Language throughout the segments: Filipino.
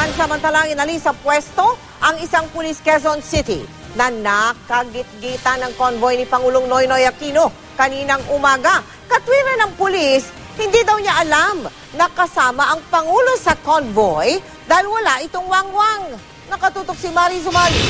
Pansamantalang inalis sa pwesto ang isang pulis Quezon City na nakagitgitan ng convoy ni Pangulong Noynoy Aquino kaninang umaga. Katwiran ng pulis, hindi daw niya alam na kasama ang Pangulo sa convoy dahil wala itong wangwang. Nakatutok si Mari Zumali.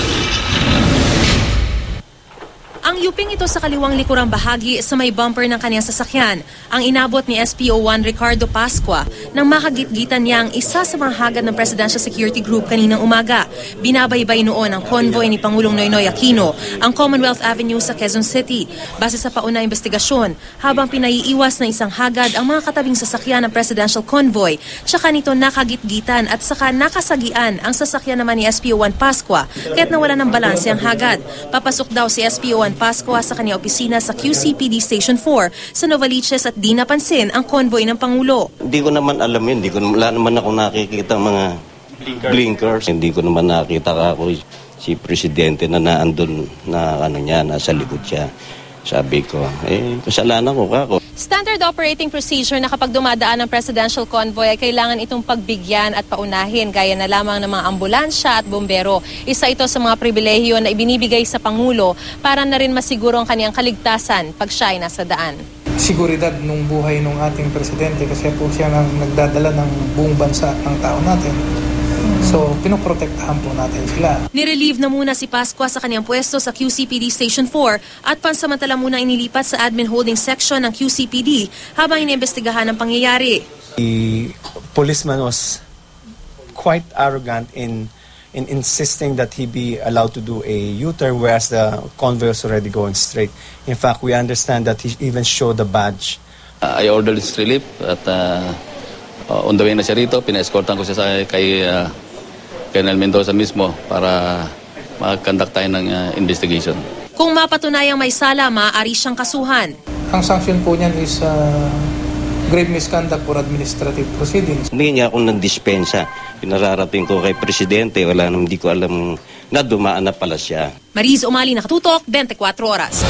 Ang yuping ito sa kaliwang likurang bahagi sa may bumper ng kanyang sasakyan ang inabot ni SPO1 Ricardo Pascua nang makagitgitan niya ang isa sa mga hagad ng Presidential Security Group kaninang umaga. Binabaybay noon ang convoy ni Pangulong Noynoy Aquino ang Commonwealth Avenue sa Quezon City. Base sa paunang investigasyon, habang pinaiiwas ng isang hagad ang mga katabing sasakyan ng Presidential Convoy, tsaka nito nakagitgitan at saka nakasagian ang sasakyan naman ni SPO1 Pascua kaya't nawala ng balanse ang hagad. Papasok daw si SPO1 Pascua sa kanyang opisina sa QCPD Station 4 sa Novaliches at di napansin ang convoy ng Pangulo. Hindi ko naman alam yun. Wala naman ako nakikita mga blinkers. Hindi ko naman nakita ako si Presidente na naandun na nasa likod siya. Sabi ko, kasalanan ko kako. Standard operating procedure na kapag dumadaan ang presidential convoy ay kailangan itong pagbigyan at paunahin gaya na lamang ng mga ambulansya at bombero. Isa ito sa mga pribilehiyo na ibinibigay sa Pangulo para na rin masiguro ang kanyang kaligtasan pag siya ay nasa daan. Seguridad ng buhay ng ating presidente kasi po siya ang nagdadala ng buong bansa at ng tao natin. So, pinoprotektahan po natin sila. Nirelieve na muna si Pascua sa kanyang pwesto sa QCPD Station 4 at pansamantala muna inilipat sa Admin Holding Section ng QCPD habang iniimbestigahan ang pangyayari. The policeman was quite arrogant in insisting that he be allowed to do a U-turn whereas the convoy was already going straight. In fact, we understand that he even showed the badge. I ordered his relief at on the way na siya rito, pina-escortan ko siya kay Colonel Mendoza mismo para mag-conduct tayo ng investigation. Kung mapatunayang may sala, maaari siyang kasuhan. Ang sanction po niyan is grave misconduct for administrative proceedings. Hindi niya ako ng dispensa. Pinararating ko kay Presidente. Hindi ko alam na dumaan na pala siya. Mariz Umali, nakatutok, 24 oras.